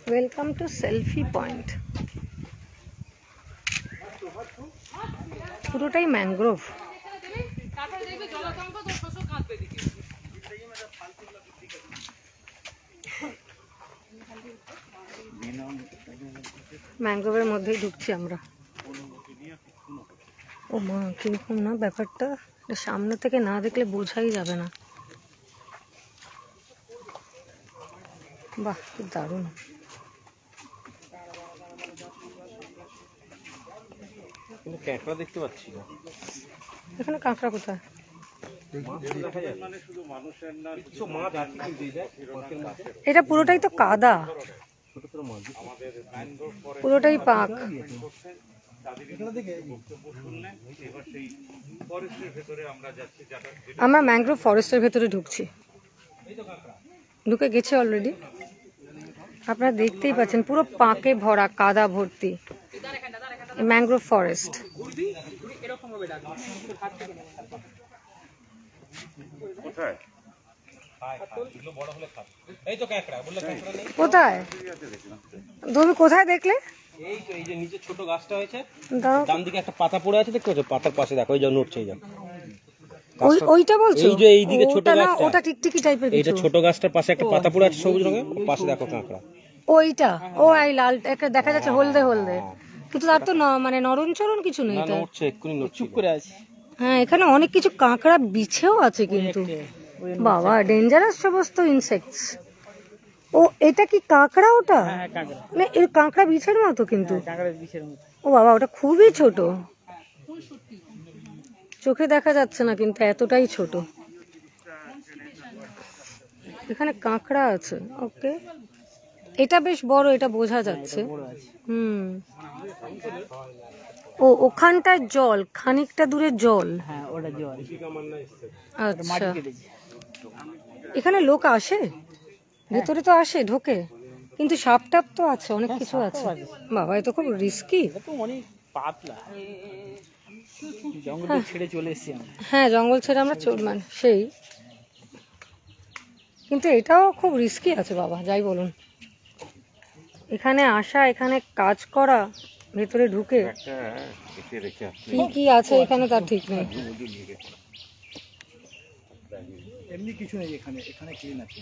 Welcome to selfie point. পুরোটাই mangrove. ম্যানগ্রোভের মধ্যেই ঢুকছি আমরা। ও মা, কিরকম না ব্যাপারটা, সামনে থেকে না দেখলে বোঝাই যাবে না। বাহ, কি দারুণ। কাঁকড়া দেখতে পাচ্ছি না এখানে। কাঁকড়া কোথায়? এটা পুরোটাই তো কাদা, পুরোটাই পাক। আমরা ম্যানগ্রোভ ফরেস্টের ভেতরে ঢুকছি, ঢুকে গেছি অলরেডি। আপনারা দেখতেই পাচ্ছেন পুরো পাকে ভরা, কাদা ভর্তি ম্যানগ্রোভ ফরেস্ট। কোথায় তুমি কোথায় দেখলে? এই তো এই যে নিচে ছোট গাছটা হয়েছে, ডান দিকে একটা পাতা পড়ে আছে, দেখতে পাচ্ছ? পাতার পাশে দেখো, ওই যে নড়ছে, এই যে ওইটা বলছো? এই যে এইদিকে ছোট গাছটা, ওটা টিকটিকি টাইপের কিছু। এইটা ছোট গাছটার পাশে একটা পাতা পড়ে আছে সবুজ রঙের, ওর পাশে দেখো কাঁকড়া। ওইটা ও এই লাল একটা দেখা যাচ্ছে, হলদে হলদে, কিন্তু তার তো মানে নরম চরণ কিছু নেই। না, নড়ছে, এক্ষুনি নড়ছে, চুপ করে আছে। হ্যাঁ, এখানে অনেক কিছু কাঁকড়া বিছেও আছে কিন্তু। বাবা, ডেঞ্জারাস সমস্ত ইনসেক্টস। ও এটা কি কাঁকড়া? ওটা মানে এর কাঁকড়া বিছের মতো কিন্তু। ও বাবা, ওটা খুবই ছোট, চোখে দেখা যাচ্ছে না কিন্তু এতটাই ছোট। এখানে কাঁকড়া আছে। ওকে, এটা বেশ বড়, এটা বোঝা যাচ্ছে। ও ওখানটায় জল, খানিকটা দূরে জল। আচ্ছা, এখানে লোক আসে, ভেতরে তো আসে, ঢোকে, কিন্তু সাপ টাপ তো আছে, অনেক কিছু আছে। বাবা, এ তো খুব রিস্কি। জঙ্গল ছেড়ে চলে এসেছি। হ্যাঁ, জঙ্গল ছেড়ে আমরা মানে সেই, কিন্তু এটাও খুব রিস্কি আছে বাবা, যাই বলুন। এখানে আসা, এখানে কাজ করা, ভেতরে ঢুকে কি কি আছে এখানে তার ঠিক নেই। এমনি কিছু নেই এখানে, এখানে ক্লিন আছে,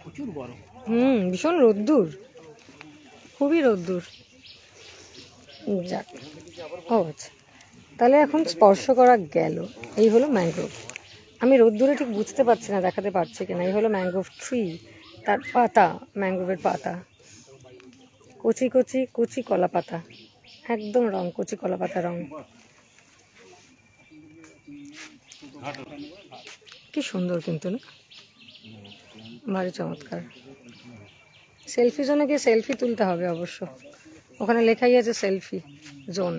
প্রচুর গরম। ভীষণ রোদ্দুর, খুবই রোদ্দুর। যাক, ও আচ্ছা, তাহলে এখন স্পর্শ করা গেল। এই হলো ম্যানগ্রোভ। আমি রোদ্দুরে ঠিক বুঝতে পারছি না, দেখাতে পারছি কিনা। এই হলো ম্যানগ্রোভ ট্রি, তার পাতা, ম্যানগ্রোভের পাতা, কচি কচি কচি কলা পাতা, একদম রং কচি কলা পাতা রং। কি সুন্দর কিন্তু না, ভারী চমৎকার। সেলফি জোনে গিয়ে সেলফি তুলতে হবে অবশ্য, ওখানে লেখাই আছে সেলফি জোন।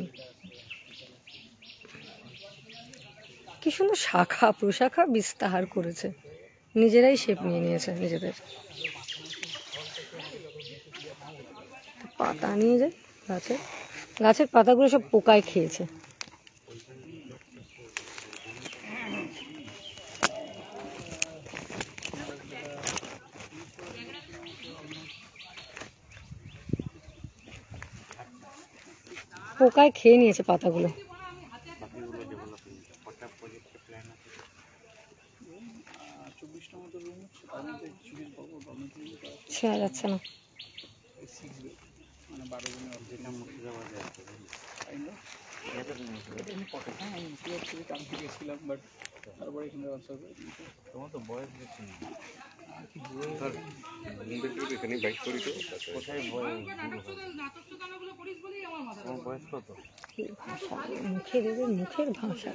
কি সুন্দর শাখা প্রশাখা বিস্তার করেছে, নিজেরাই শেপ নিয়ে নিয়েছে নিজেদের। পাতা নিয়ে যায়, গাছের পাতাগুলো সব পোকায় খেয়েছে। পোকায় খেয়ে নিয়েছে পাতাগুলো। ছেড়া যাচ্ছে না। মুখের ভাষা,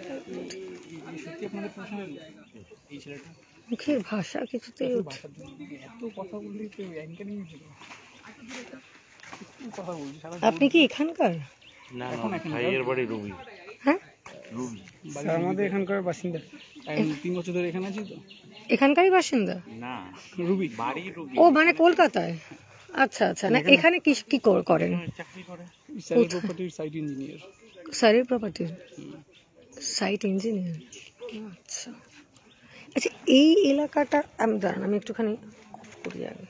মুখের ভাষা কিছুতেই আপনি কি এখানকার? হ্যাঁ, আমাদের এখানকার বাসিন্দা, 3 বছর ধরে এখানে আছি তো। এখানকারই বাসিন্দা? না, রুবি বাড়ি রুবি। ও মানে কলকাতায়? আচ্ছা আচ্ছা, না এখানে কি কি করেন? চাকরি করে, স্যারের প্রপার্টির সাইট ইঞ্জিনিয়ার। স্যারের প্রপার্টির সাইট ইঞ্জিনিয়ার। আচ্ছা আচ্ছা, এই এলাকাটা আমি দাঁড়ান, আমি একটুখানি করি আগে।